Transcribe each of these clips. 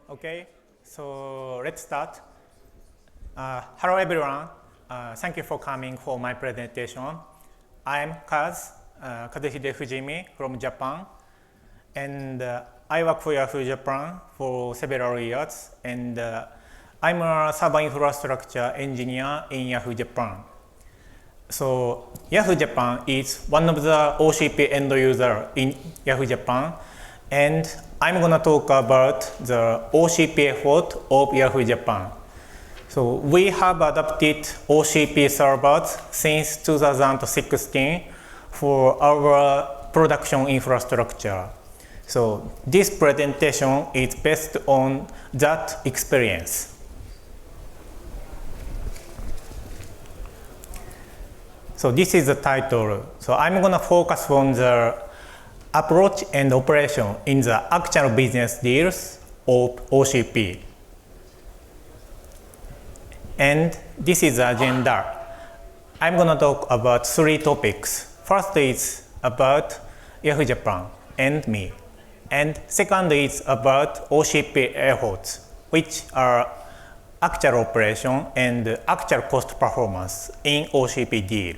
Okay, so let's start. Hello everyone. Thank you for coming for my presentation. I'm Kazuhide Fujimi from Japan, and I work for Yahoo Japan for several years, and I'm a server infrastructure engineer in Yahoo Japan. So Yahoo Japan is one of the OCP end user in Yahoo Japan, and I'm going to talk about the OCP effort of Yahoo Japan. So we have adopted OCP servers since 2016 for our production infrastructure. So this presentation is based on that experience. So this is the title. So I'm going to focus on the approach and operation in the actual business deals of OCP. And this is the agenda. I'm going to talk about 3 topics. First is about Yahoo Japan and me. And second is about OCP efforts, which are actual operation and actual cost performance in OCP deal.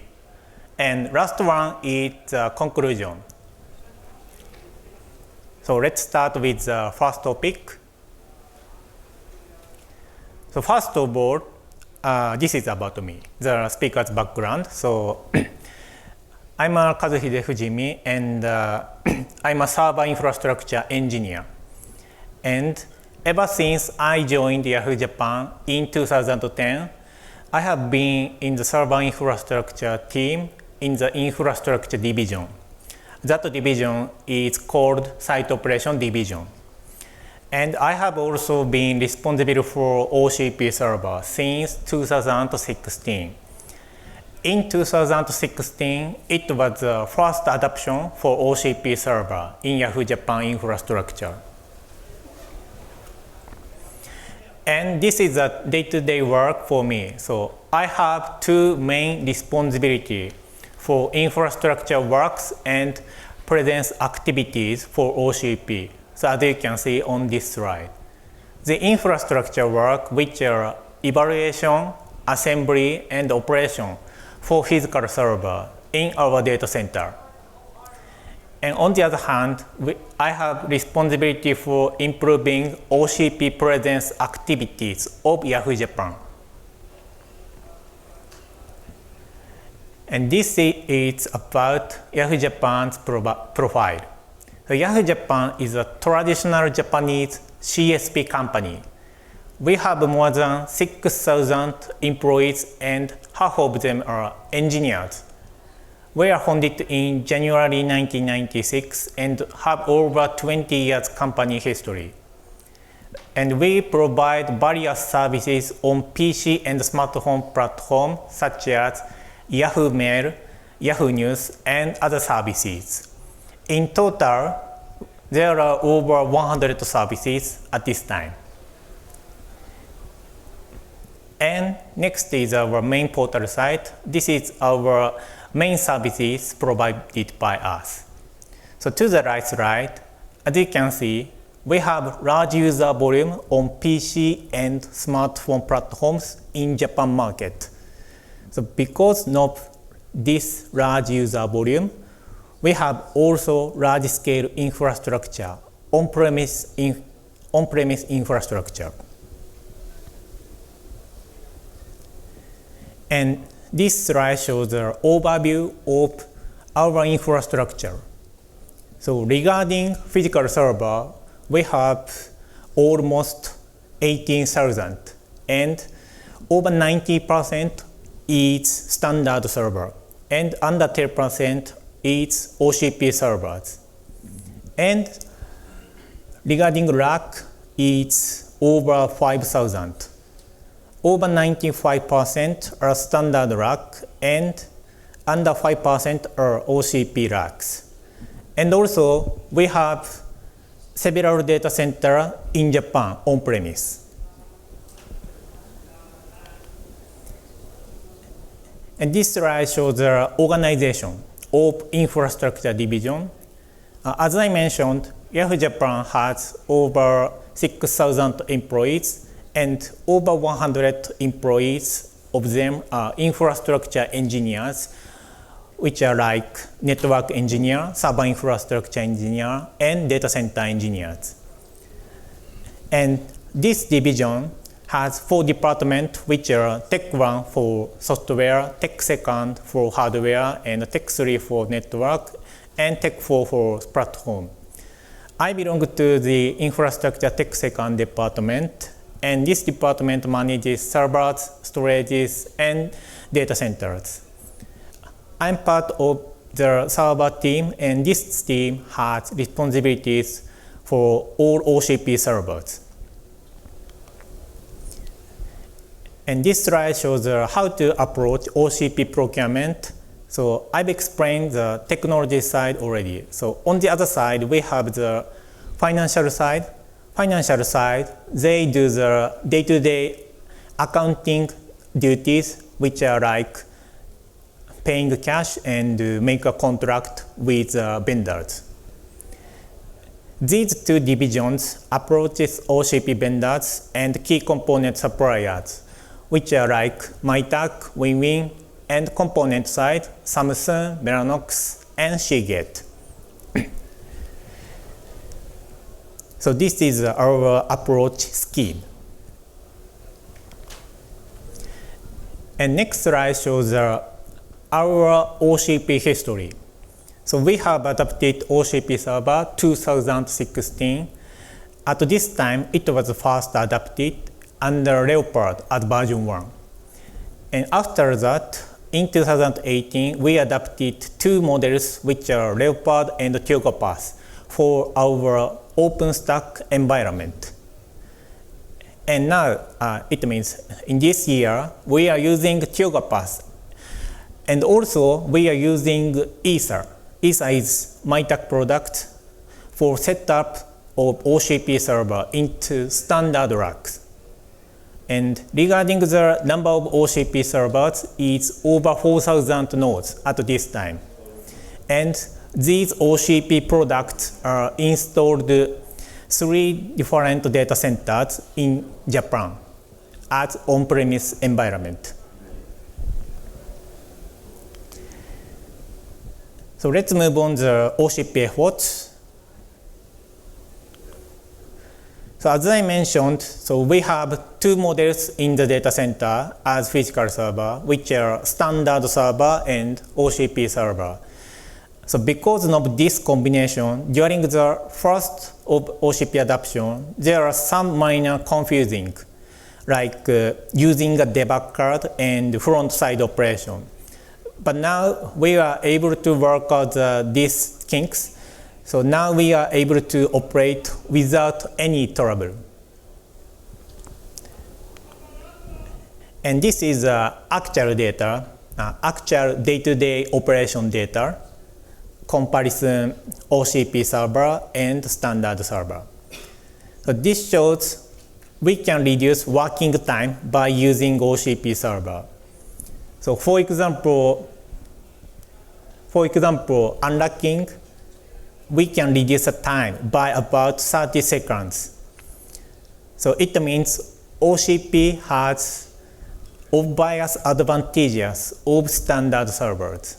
And last one is the conclusion. So let's start with the first topic. So first of all, this is about me, the speaker's background. So I'm a Kazuhide Fujimi, and I'm a server infrastructure engineer. And ever since I joined Yahoo Japan in 2010, I have been in the server infrastructure team in the infrastructure division. That division is called Site Operation Division. And I have also been responsible for OCP server since 2016. In 2016, it was the first adoption for OCP server in Yahoo Japan infrastructure. And this is a day-to-day work for me. So I have 2 main responsibilities for infrastructure works and presence activities for OCP. So as you can see on this slide, the infrastructure work, which are evaluation, assembly, and operation for physical server in our data center. And on the other hand, I have responsibility for improving OCP presence activities of Yahoo Japan. And this is about Yahoo Japan's profile. So Yahoo Japan is a traditional Japanese CSP company. We have more than 6,000 employees, and half of them are engineers. We are founded in January 1996 and have over 20 years company history. And we provide various services on PC and smartphone platforms such as Yahoo Mail, Yahoo News, and other services. In total, there are over 100 services at this time. And next is our main portal site. This is our main services provided by us. So to the right side, as you can see, we have large user volume on PC and smartphone platforms in Japan market. So because of this large user volume, we have also large-scale infrastructure, on-premise infrastructure. And this slide shows the overview of our infrastructure. So regarding physical server, we have almost 18,000, and over 90% is standard server, and under 10% is OCP servers. And regarding rack, it's over 5,000. Over 95% are standard rack, and under 5% are OCP racks. And also, we have several data centers in Japan on-premise. And this slide shows the organization of infrastructure division. As I mentioned, Yahoo Japan has over 6,000 employees, and over 100 employees of them are infrastructure engineers, which are like network engineer, server infrastructure engineer, and data center engineers. And this division has 4 departments, which are Tech 1 for software, Tech 2 for hardware, and Tech 3 for network, and Tech 4 for platform. I belong to the infrastructure Tech 2 department, and this department manages servers, storages, and data centers. I'm part of the server team, and this team has responsibilities for all OCP servers. And this slide shows how to approach OCP procurement. So I've explained the technology side already. So on the other side, we have the financial side. Financial side, they do the day-to-day accounting duties, which are like paying cash and make a contract with vendors. These 2 divisions approaches OCP vendors and key component suppliers, which are like Mytek, Winwin, and component side, Samsung, Mellanox, and Seagate. So this is our approach scheme. And next slide shows our OCP history. So we have adopted OCP Server 2016. At this time, it was first adopted under Leopard at version 1. And after that, in 2018, we adopted 2 models, which are Leopard and TiogaPath, for our OpenStack environment. And now, it means in this year, we are using TiogaPath. And also, we are using Ether. Ether is Mytek product for setup of OCP server into standard racks. And regarding the number of OCP servers, it's over 4,000 nodes at this time. And these OCP products are installed 3 different data centers in Japan as on-premise environment. So let's move on to the OCP efforts. So as I mentioned, so we have 2 models in the data center as physical server, which are standard server and OCP server. So because of this combination, during the first of OCP adoption, there are some minor confusing, like using a debug card and front-side operation. But now we are able to work out these kinks. So now we are able to operate without any trouble. And this is actual data, actual day-to-day operation data, comparison OCP server and standard server. So this shows we can reduce working time by using OCP server. So for example, unlocking, we can reduce the time by about 30 seconds. So it means OCP has obvious advantages of standard servers.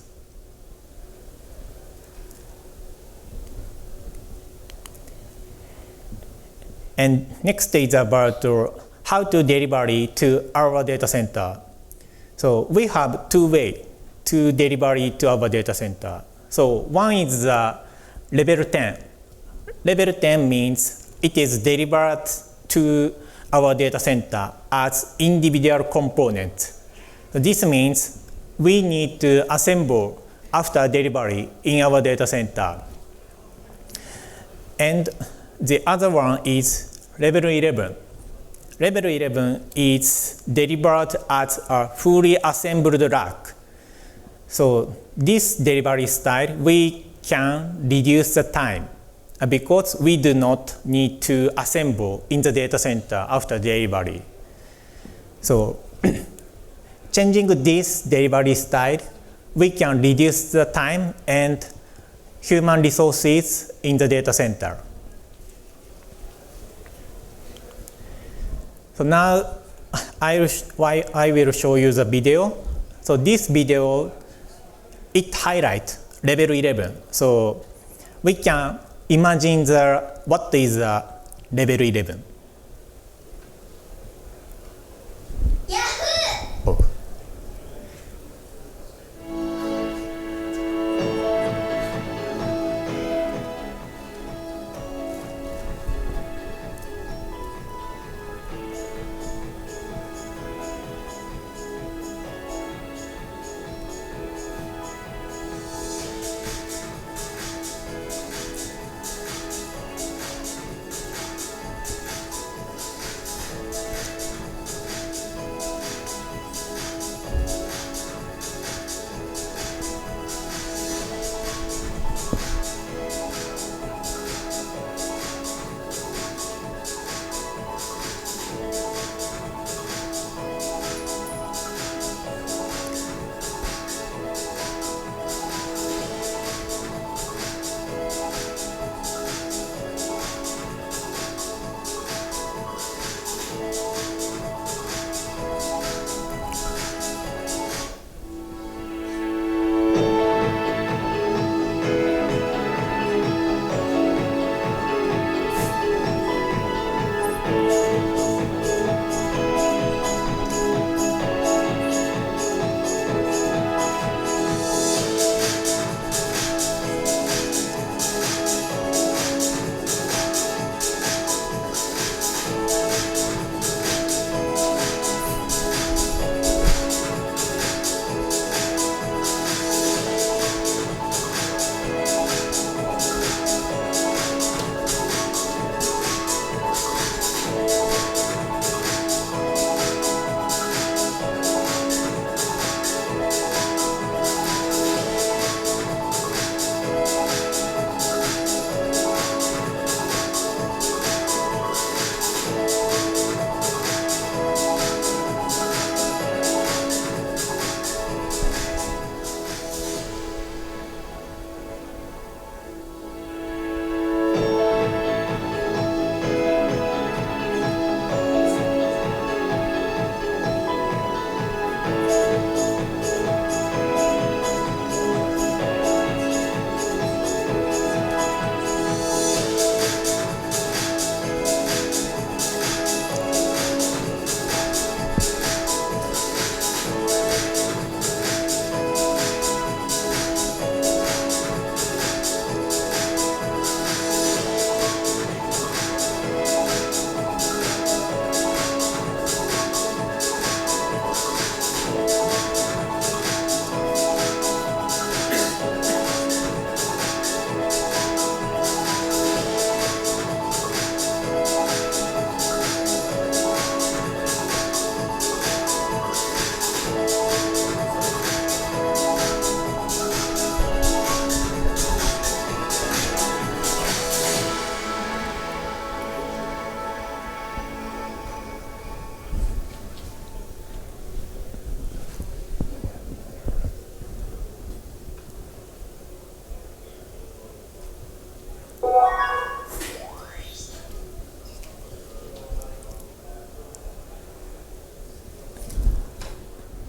And next is about how to deliver it to our data center. So we have 2 ways to deliver it to our data center. So one is level 10. Level 10 means it is delivered to our data center as individual components. So this means we need to assemble after delivery in our data center. And the other one is level 11. Level 11 is delivered as a fully assembled rack. So this delivery style, we can reduce the time because we do not need to assemble in the data center after delivery. So changing this delivery style, we can reduce the time and human resources in the data center. So now I will show you the video. So this video, it highlights level 11. So we can imagine what is level 11. Yahoo! Oh.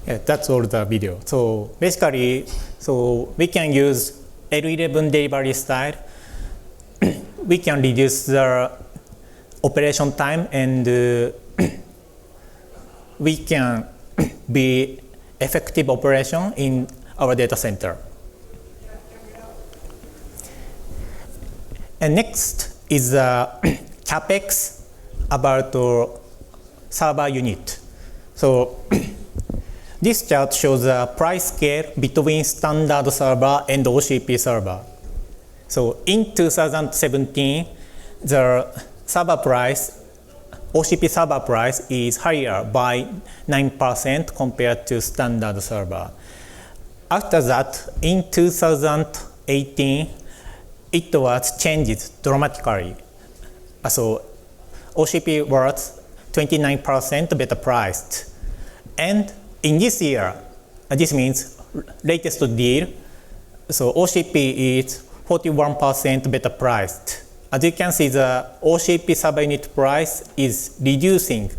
Yeah, that's all the video. So basically, we can use L11 delivery style. We can reduce the operation time, and we can be effective operation in our data center. And next is CapEx about server unit. So this chart shows the price scale between standard server and OCP server. So in 2017, the server price, OCP server price is higher by 9% compared to standard server. After that, in 2018, it was changed dramatically. So OCP was 29% better priced. And in this year, this means latest deal, so OCP is 41% better priced. As you can see, the OCP server unit price is reducing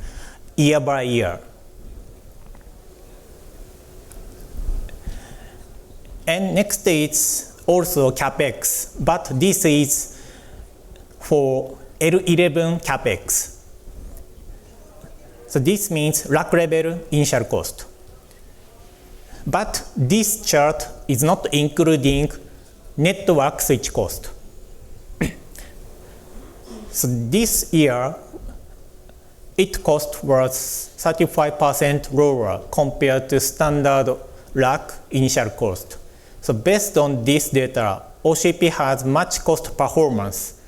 year by year. And next is also CapEx, but this is for L11 CapEx. So this means rack level initial cost. But this chart is not including network switch cost. So this year, its cost was 35% lower compared to standard rack initial cost. So based on this data, OCP has much cost performance.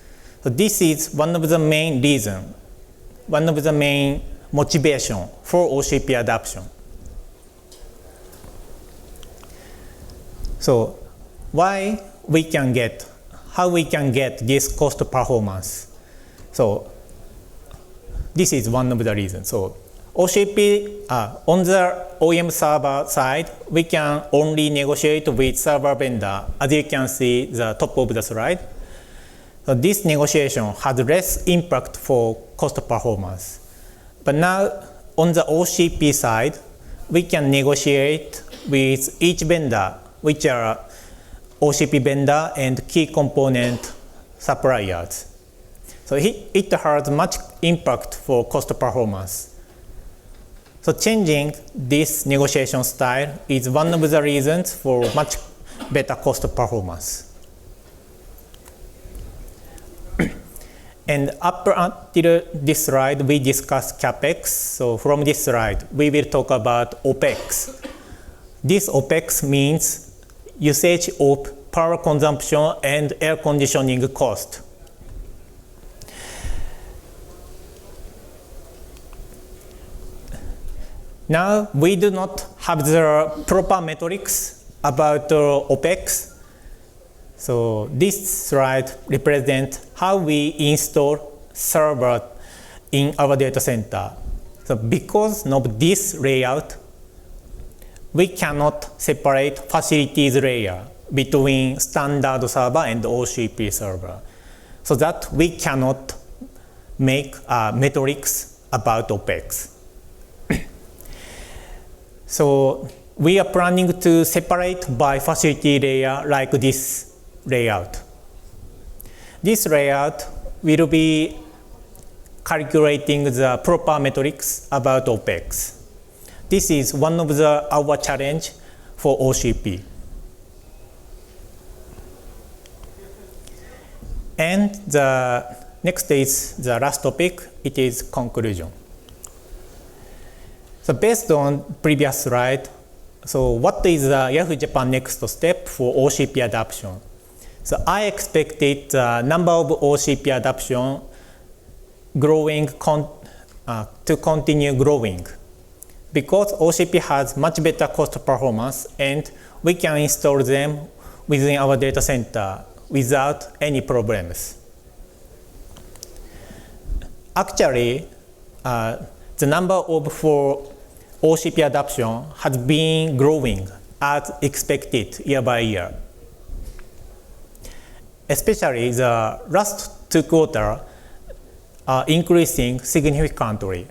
So this is one of the main reasons, one of the main motivation for OCP adoption. So how we can get this cost performance? So this is one of the reasons. So OCP, on the OEM server side, we can only negotiate with server vendor, as you can see the top of the slide. So this negotiation has less impact for cost performance. But now on the OCP side, we can negotiate with each vendor, which are OCP vendor and key component suppliers. So it has much impact for cost performance. So changing this negotiation style is one of the reasons for much better cost performance. And up until this slide, we discussed CapEx. So from this slide, we will talk about OPEX. This OPEX means usage of power consumption and air conditioning cost. Now, we do not have the proper metrics about OPEX. So this slide represents how we install server in our data center. So because of this layout, we cannot separate facilities layer between standard server and OCP server, so that we cannot make metrics about OPEX. So we are planning to separate by facility layer like this layout. This layout will be calculating the proper metrics about OPEX. This is one of our challenge for OCP. And the next is the last topic. It is conclusion. So based on previous slide, so what is the Yahoo Japan next step for OCP adoption? So I expected the number of OCP adoption to continue growing, because OCP has much better cost performance and we can install them within our data center without any problems. Actually, the number for OCP adoption has been growing as expected year by year. Especially the last 2 quarters are increasing significantly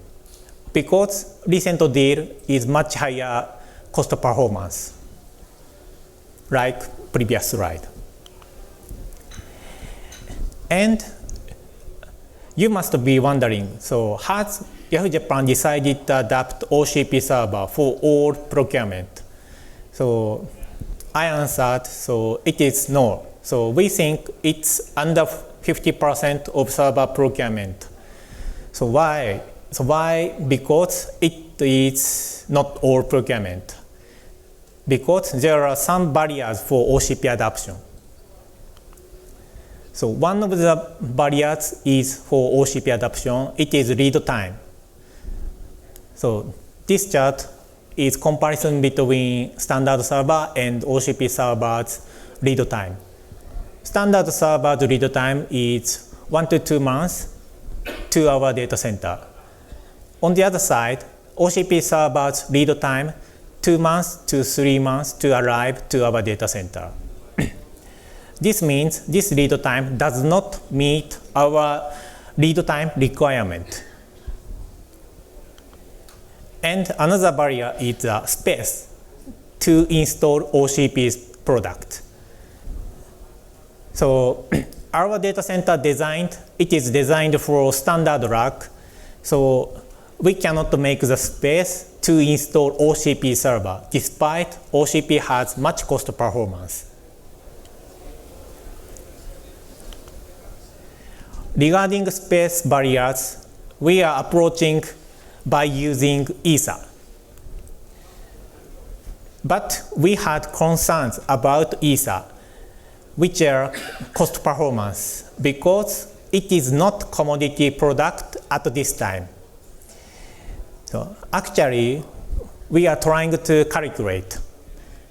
because recent deal is much higher cost performance, like previous slide. And you must be wondering, so has Yahoo Japan decided to adapt OCP server for all procurement? So I answered, so it is no. So we think it's under 50% of server procurement. So why? Because it is not all procurement. Because there are some barriers for OCP adoption. So one of the barriers is for OCP adoption. It is read time. So this chart is comparison between standard server and OCP server's read time. Standard server's read time is 1 to 2 months to our data center. On the other side, OCP server's read time 2 months to 3 months to arrive to our data center. This means this read time does not meet our read time requirement. And another barrier is the space to install OCP's product. So our data center it is designed for standard rack, so we cannot make the space to install OCP server, despite OCP has much cost performance. Regarding space barriers, we are approaching by using Ether. But we had concerns about Ether, which are cost performance, because it is not commodity product at this time. So actually, we are trying to calculate.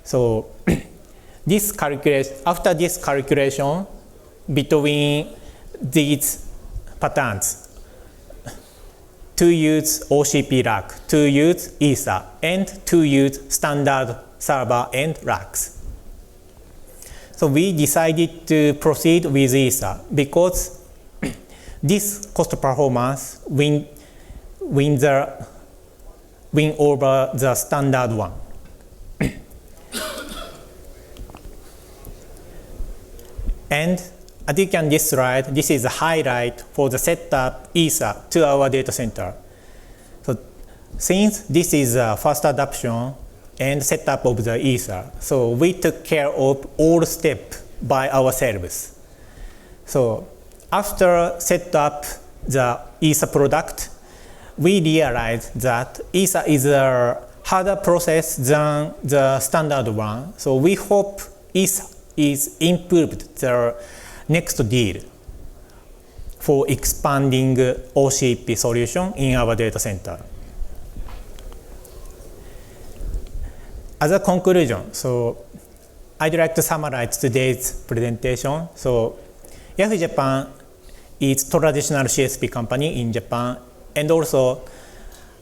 So after this calculation between these patterns, to use OCP rack, to use Ether, and to use standard server and racks. So we decided to proceed with Ether because this cost performance win over the standard one. And as you can see this slide, this is a highlight for the setup Ether to our data center. So since this is a first adoption and setup of the Ether, so we took care of all steps by ourselves. So after set up the Ether product, we realized that Ether is a harder process than the standard one. So we hope Ether is improved the next deal for expanding OCP solution in our data center. As a conclusion, so I'd like to summarize today's presentation. So Yahoo Japan is traditional CSP company in Japan and also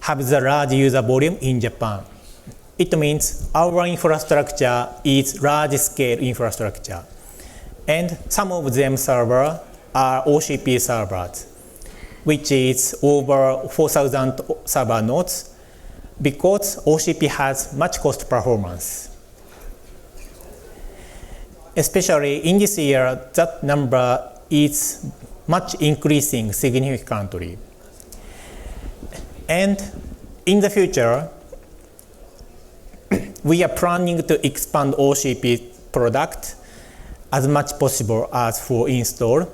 have the large user volume in Japan. It means our infrastructure is large-scale infrastructure. And some of them servers are OCP servers, which is over 4,000 server nodes, because OCP has much cost performance. Especially in this year, that number is much increasing significantly. And in the future, we are planning to expand OCP product as much possible as for install.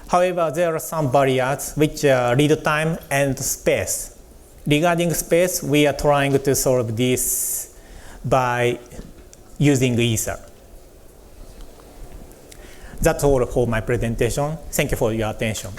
However, there are some barriers which are lead time and space. Regarding space, we are trying to solve this by using Ether. That's all for my presentation. Thank you for your attention.